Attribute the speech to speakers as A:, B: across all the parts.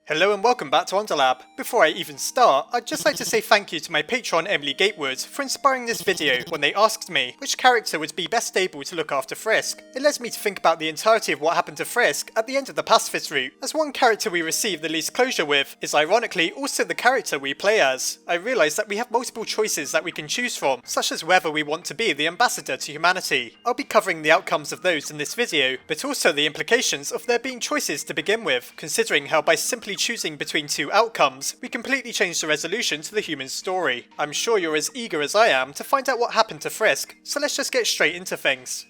A: Hello and welcome back to Underlab. Before I even start, I'd just like to say thank you to my patron Emily Gatewood for inspiring this video when they asked me which character would be best able to look after Frisk. It led me to think about the entirety of what happened to Frisk at the end of the Pacifist route, as one character we receive the least closure with is ironically also the character we play as. I realised that we have multiple choices that we can choose from, such as whether we want to be the ambassador to humanity. I'll be covering the outcomes of those in this video, but also the implications of there being choices to begin with, considering how by simply choosing between two outcomes, we completely change the resolution to the human story. I'm sure you're as eager as I am to find out what happened to Frisk, so let's just get straight into things.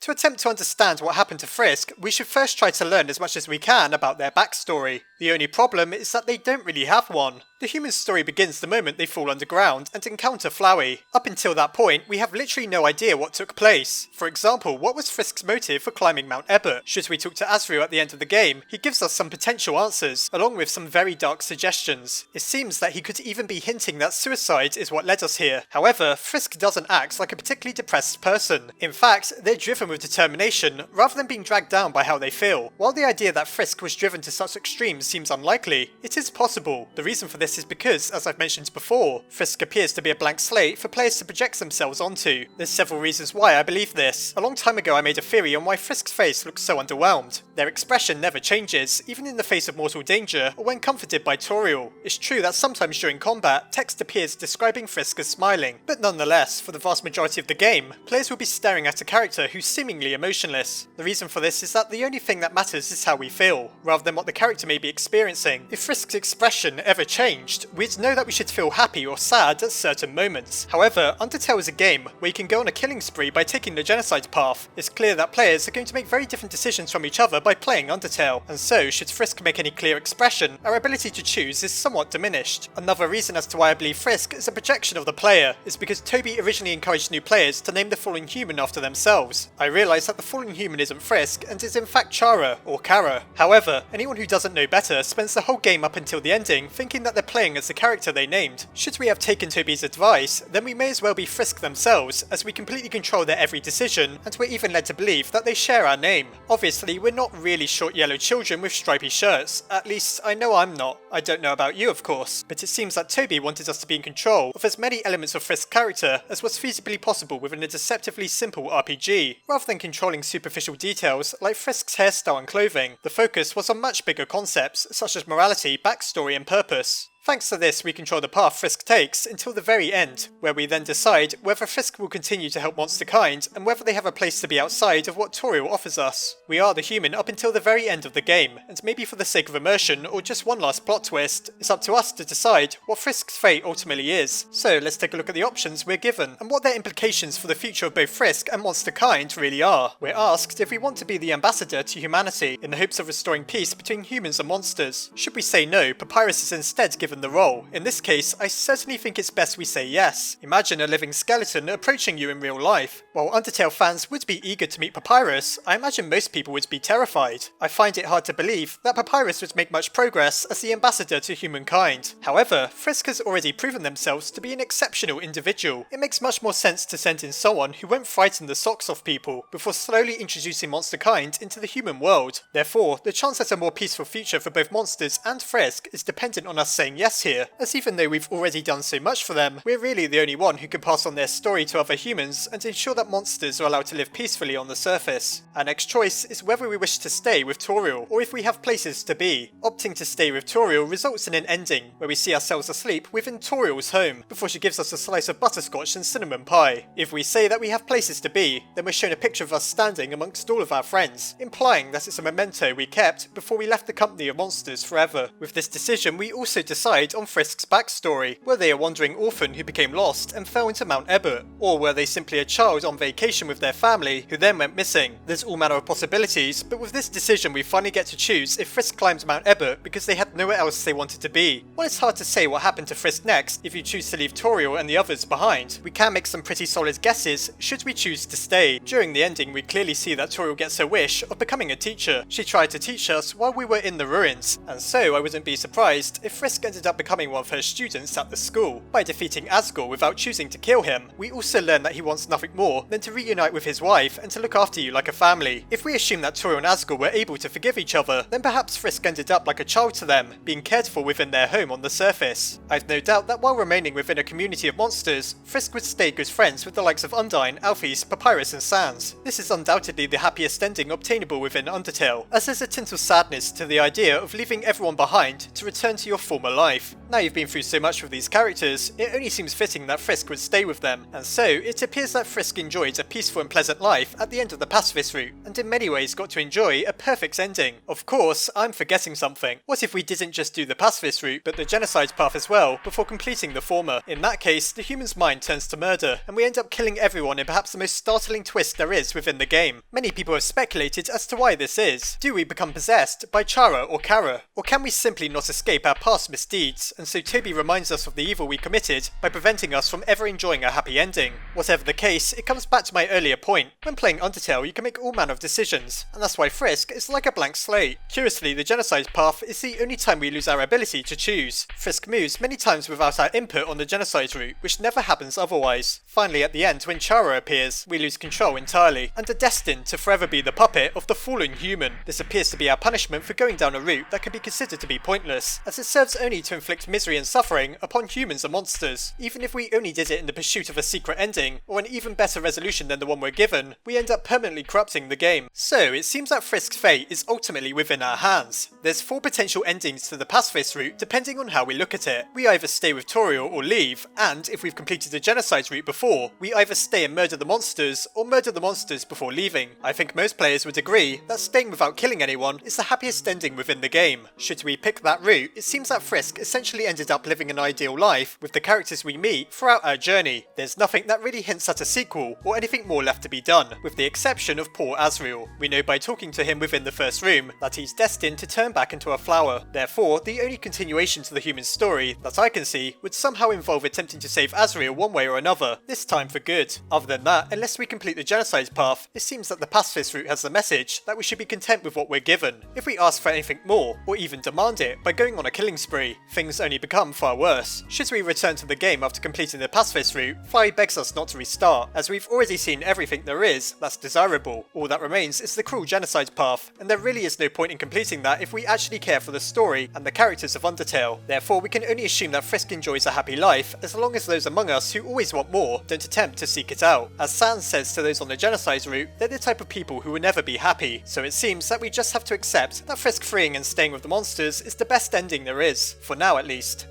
A: To attempt to understand what happened to Frisk, we should first try to learn as much as we can about their backstory. The only problem is that they don't really have one. The human story begins the moment they fall underground and encounter Flowey. Up until that point, we have literally no idea what took place. For example, what was Frisk's motive for climbing Mount Ebert? Should we talk to Asriel at the end of the game, he gives us some potential answers, along with some very dark suggestions. It seems that he could even be hinting that suicide is what led us here. However, Frisk doesn't act like a particularly depressed person. In fact, they're driven with determination, rather than being dragged down by how they feel. While the idea that Frisk was driven to such extremes seems unlikely, it is possible. The reason for this is because, as I've mentioned before, Frisk appears to be a blank slate for players to project themselves onto. There's several reasons why I believe this. A long time ago I made a theory on why Frisk's face looks so underwhelmed. Their expression never changes, even in the face of mortal danger or when comforted by Toriel. It's true that sometimes during combat, text appears describing Frisk as smiling, but nonetheless, for the vast majority of the game, players will be staring at a character who's seemingly emotionless. The reason for this is that the only thing that matters is how we feel, rather than what the character may be experiencing. If Frisk's expression ever changed, we'd know that we should feel happy or sad at certain moments. However, Undertale is a game where you can go on a killing spree by taking the genocide path. It's clear that players are going to make very different decisions from each other by playing Undertale, and so should Frisk make any clear expression, our ability to choose is somewhat diminished. Another reason as to why I believe Frisk is a projection of the player is because Toby originally encouraged new players to name the fallen human after themselves. I realised that the fallen human isn't Frisk and is in fact Chara or Kara. However, anyone who doesn't know better spends the whole game up until the ending thinking that they're playing as the character they named. Should we have taken Toby's advice, then we may as well be Frisk themselves, as we completely control their every decision, and we're even led to believe that they share our name. Obviously, we're not really short yellow children with stripy shirts, at least I know I'm not. I don't know about you of course, but it seems that Toby wanted us to be in control of as many elements of Frisk's character as was feasibly possible within a deceptively simple RPG, rather than controlling superficial details like Frisk's hairstyle and clothing. The focus was on much bigger concepts, such as morality, backstory and purpose. Thanks to this, we control the path Frisk takes until the very end, where we then decide whether Frisk will continue to help monsterkind and whether they have a place to be outside of what Toriel offers us. We are the human up until the very end of the game, and maybe for the sake of immersion or just one last plot twist, it's up to us to decide what Frisk's fate ultimately is. So let's take a look at the options we're given, and what their implications for the future of both Frisk and monsterkind really are. We're asked if we want to be the ambassador to humanity, in the hopes of restoring peace between humans and monsters. Should we say no, Papyrus is instead given the role. In this case, I certainly think it's best we say yes. Imagine a living skeleton approaching you in real life. While Undertale fans would be eager to meet Papyrus, I imagine most people would be terrified. I find it hard to believe that Papyrus would make much progress as the ambassador to humankind. However, Frisk has already proven themselves to be an exceptional individual. It makes much more sense to send in someone who won't frighten the socks off people before slowly introducing monsterkind into the human world. Therefore, the chance at a more peaceful future for both monsters and Frisk is dependent on us saying yes here, as even though we've already done so much for them, we're really the only one who can pass on their story to other humans and ensure that monsters are allowed to live peacefully on the surface. Our next choice is whether we wish to stay with Toriel, or if we have places to be. Opting to stay with Toriel results in an ending, where we see ourselves asleep within Toriel's home, before she gives us a slice of butterscotch and cinnamon pie. If we say that we have places to be, then we're shown a picture of us standing amongst all of our friends, implying that it's a memento we kept before we left the company of monsters forever. With this decision, we also decide decide on Frisk's backstory. Were they a wandering orphan who became lost and fell into Mount Ebert? Or were they simply a child on vacation with their family who then went missing? There's all manner of possibilities, but with this decision we finally get to choose if Frisk climbed Mount Ebert because they had nowhere else they wanted to be. While it's hard to say what happened to Frisk next if you choose to leave Toriel and the others behind, we can make some pretty solid guesses should we choose to stay. During the ending we clearly see that Toriel gets her wish of becoming a teacher. She tried to teach us while we were in the ruins, and so I wouldn't be surprised if Frisk ended up becoming one of her students at the school. By defeating Asgore without choosing to kill him, we also learn that he wants nothing more than to reunite with his wife and to look after you like a family. If we assume that Toriel and Asgore were able to forgive each other, then perhaps Frisk ended up like a child to them, being cared for within their home on the surface. I've no doubt that while remaining within a community of monsters, Frisk would stay good friends with the likes of Undyne, Alphys, Papyrus and Sans. This is undoubtedly the happiest ending obtainable within Undertale, as there's a tint of sadness to the idea of leaving everyone behind to return to your former life. Now you've been through so much with these characters, it only seems fitting that Frisk would stay with them, and so it appears that Frisk enjoyed a peaceful and pleasant life at the end of the Pacifist route, and in many ways got to enjoy a perfect ending. Of course, I'm forgetting something. What if we didn't just do the Pacifist route, but the genocide path as well, before completing the former? In that case, the human's mind turns to murder, and we end up killing everyone in perhaps the most startling twist there is within the game. Many people have speculated as to why this is. Do we become possessed by Chara or Kara? Or can we simply not escape our past misdeeds, and so Toby reminds us of the evil we committed by preventing us from ever enjoying a happy ending? Whatever the case, it comes back to my earlier point. When playing Undertale, you can make all manner of decisions, and that's why Frisk is like a blank slate. Curiously, the genocide path is the only time we lose our ability to choose. Frisk moves many times without our input on the genocide route, which never happens otherwise. Finally, at the end, when Chara appears, we lose control entirely, and are destined to forever be the puppet of the fallen human. This appears to be our punishment for going down a route that can be considered to be pointless, as it serves only to inflict misery and suffering upon humans and monsters. Even if we only did it in the pursuit of a secret ending, or an even better resolution than the one we're given, we end up permanently corrupting the game. So it seems that Frisk's fate is ultimately within our hands. There's 4 potential endings to the Pacifist route depending on how we look at it. We either stay with Toriel or leave, and if we've completed the genocide route before, we either stay and murder the monsters, or murder the monsters before leaving. I think most players would agree that staying without killing anyone is the happiest ending within the game. Should we pick that route, it seems that Frisk essentially ended up living an ideal life with the characters we meet throughout our journey. There's nothing that really hints at a sequel, or anything more left to be done, with the exception of poor Asriel. We know by talking to him within the first room that he's destined to turn back into a flower. Therefore, the only continuation to the human story that I can see would somehow involve attempting to save Asriel one way or another, this time for good. Other than that, unless we complete the genocide path, it seems that the Pacifist route has the message that we should be content with what we're given. If we ask for anything more, or even demand it by going on a killing spree, things only become far worse. Should we return to the game after completing the Pacifist route, Fly begs us not to restart, as we've already seen everything there is that's desirable. All that remains is the cruel genocide path, and there really is no point in completing that if we actually care for the story and the characters of Undertale. Therefore, we can only assume that Frisk enjoys a happy life as long as those among us who always want more don't attempt to seek it out. As Sans says to those on the genocide route, they're the type of people who will never be happy, so it seems that we just have to accept that Frisk freeing and staying with the monsters is the best ending there is, for now at least.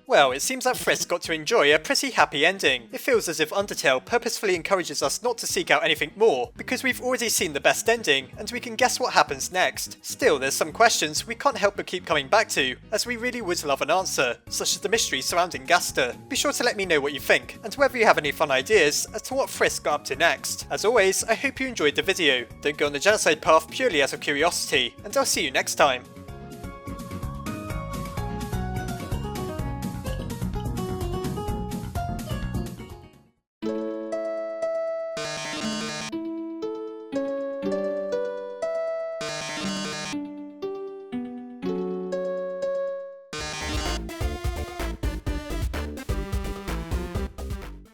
A: Well, it seems that Frisk got to enjoy a pretty happy ending. It feels as if Undertale purposefully encourages us not to seek out anything more, because we've already seen the best ending, and we can guess what happens next. Still, there's some questions we can't help but keep coming back to, as we really would love an answer, such as the mystery surrounding Gaster. Be sure to let me know what you think, and whether you have any fun ideas as to what Frisk got up to next. As always, I hope you enjoyed the video. Don't go on the genocide path purely out of curiosity, and I'll see you next time.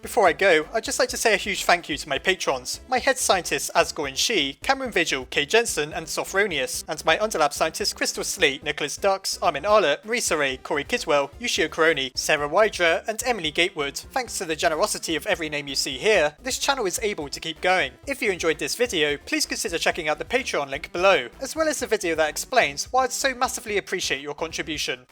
A: Before I go, I'd just like to say a huge thank you to my patrons, my head scientists Asgore and She, Cameron Vigil, Kay Jensen and Sophronius, and my Underlab scientists Crystal Sleet, Nicholas Dux, Armin Arlett, Marisa Ray, Corey Kiswell, Yushio Koroni, Sarah Wydra and Emily Gatewood. Thanks to the generosity of every name you see here, this channel is able to keep going. If you enjoyed this video, please consider checking out the Patreon link below, as well as the video that explains why I'd so massively appreciate your contribution.